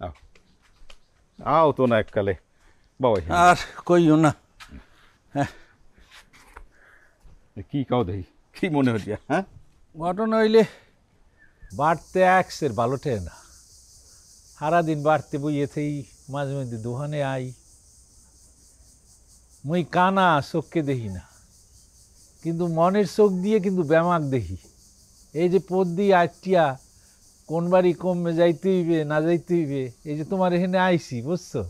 আও আও তো না এককালে বাবা আর কইও না। কি কাও দেই কি মনে হইয়া? হ্যাঁ, ঘটনা হইলে বাড়তে একসের ভালো ঠে না। সারাদিন বাড়তে বইয়েছেই মাঝে মধ্যে দোকানে আই, মুই কানা চোখকে দেখি না, কিন্তু মনের চোখ দিয়ে কিন্তু ব্যামাক দেখি। এই যে পদ দিয়ে আটটিয়া কোন বাড়ি কমে যাইতে হইবে না যাইতে হইবে, এই যে তোমার এখানে আইসি বুঝছো,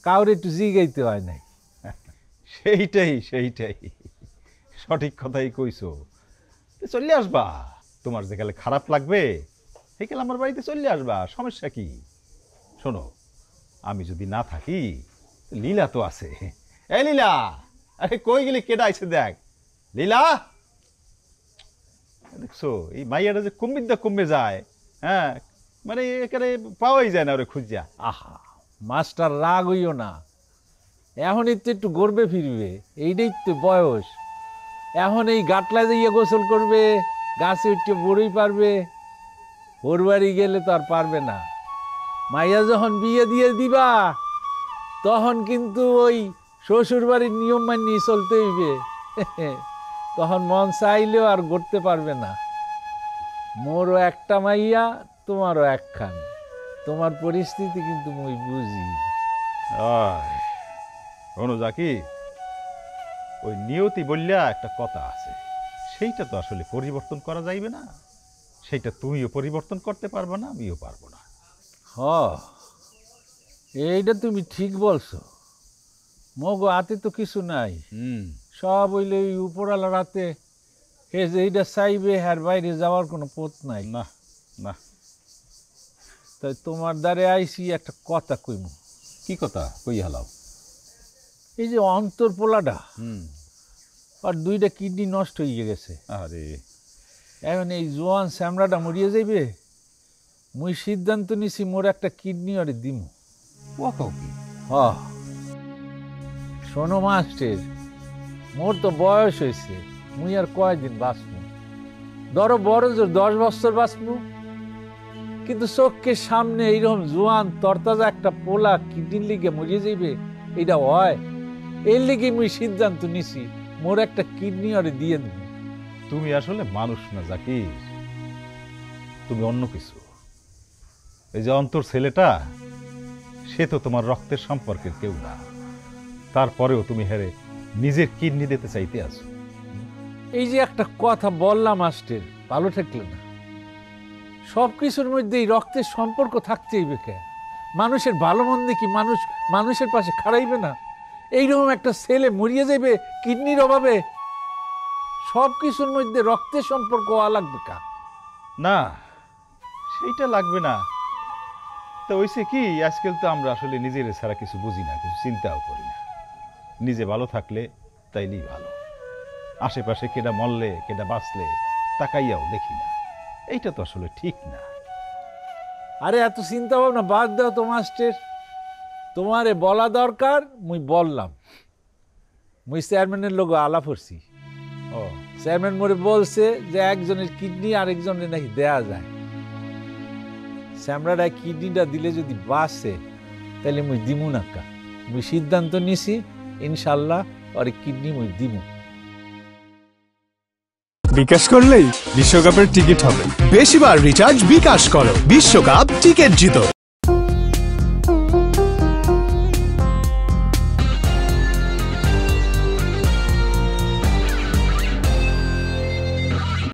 কাউরে একটু জিগাইতে হয় নাই। সেইটাই সঠিক কথাই কইছো। চলে আসবা, তোমার যে গেলে খারাপ লাগবে সেই গেলে আমার বাড়িতে চলে আসবা, সমস্যা কি? শোনো, আমি যদি না থাকি লীলা তো আছে। এই লীলা, আরে কই গেলে কেডা আইছে দেখ। লীলা, দেখছো এই মাইয়াটা যে কমবিদ্যা কমবে যায়, হ্যাঁ মানে এখানে পাওয়াই যায় না ওরে খুঁজিয়া। আহা মাস্টার রাগ হইও না, এখনই তো একটু গর্বে ফিরবে, এইটাই তো বয়স। এখন এই গাটলায় দিয়ে গোসল করবে, গাছে উঠতে বড়ই পারবে, ওর বাড়ি গেলে তো আর পারবে না। মাইয়া যখন বিয়ে দিয়ে দিবা তখন কিন্তু ওই শ্বশুর বাড়ির নিয়ম মানিয়ে চলতে হইবে। তখন মন চাইলেও আর গড়তে পারবে না। মোরও একটা মাইয়া, তোমারও একখান, তোমার পরিস্থিতি কিন্তু মুই বুঝি। শোনো জাকি, ওই নিয়তি বললা একটা কথা আছে, সেইটা তো আসলে পরিবর্তন করা যাইবে না। সেইটা তুমিও পরিবর্তন করতে পারবে না, আমিও পারবো না। হ, এইটা তুমি ঠিক বলছো। মগো হাতে তো কিছু নাই, সব হইলে ওই উপরালা রাতে হে যে এইটা চাইবে, আর বাইরে যাওয়ার কোনো পথ নাই। না না, তাই তোমার দ্বারে আইসি একটা কথা কইমু। কি কথা কই হালাও? এই যে অন্তর পোলাটা, আর দুইটা কিডনি নষ্ট হয়ে গেছে। আরে এখন এই জোয়ান শ্যামড়াটা মরিয়ে যাইবে, মুই সিদ্ধান্ত নিছি মোর একটা কিডনি আরে দিমু। ও কাউ কি? হ, শোনো মাস্টার, মোর তো বয়স হয়েছে, মুই আর কয়দিন বাঁচবো? ধরো বড় জোর 10 বছর বাঁচবো, কিন্তু চোখের সামনে এইরকম জোয়ান তরতাজা একটা পোলা কিডনির লিগে মরিয়ে যাইবে, এটা হয়? এর লিগে মুই সিদ্ধান্ত নিছি মোর একটা কিডনি আরে দিয়ে দিব। তুমি আসলে মানুষ না জাকির, তুমি অন্য কিছু। এই যে অন্তর ছেলেটা, সে তো তোমার রক্তের সম্পর্কের কেউ না, তারপরেও তুমি হেরে নিজের কিডনি দিতে চাইতে আছো। এই যে একটা কথা বললাম মাস্টার, ভালো ঠেকলে না। সব কিছুর মধ্যেই রক্তের সম্পর্ক থাকতেই বেকে। মানুষের ভালো মন্দে কি মানুষের পাশে খাড়াইবে না? এইরকম একটা ছেলে মরিয়ে যাবে কিডনির অভাবে, সব কিছুর মধ্যে রক্তের সম্পর্ক হওয়া লাগবে কা? না, সেইটা লাগবে না। তো ওইসে কি, আজকাল তো আমরা আসলে নিজের ছাড়া কিছু বুঝি না, কিছু চিন্তাও করি না। নিজে ভালো থাকলে তাইলেই ভালো। আশেপাশে কেডা মরলে কেডা বাঁচলে তাকাইয়াও দেখি না, এইটা তো আসলে ঠিক না। আরে এত চিন্তা ভাবনা বাদ দাও তো মাস্টার, তোমারে বলা দরকার মুই বললাম। মুই চেয়ারম্যানের লোক আলাপ করছি। ও, চেয়ারম্যান মোরে বলছে যে একজনের কিডনি আরেকজনের নাকি দেয়া যায়। শ্যামরাডায় কিডনিটা দিলে যদি বাঁচে তাহলে মুই দিমু না কা। মুই সিদ্ধান্ত নিছি ইনশাল্লাহ আর কিডনি মুই দিমু। বিকাশ করলেই বিশ্বকাপের টিকিট হবে। বেশিবার রিচার্জ বিকাশ করো, বিশ্বকাপ টিকিট জিতো।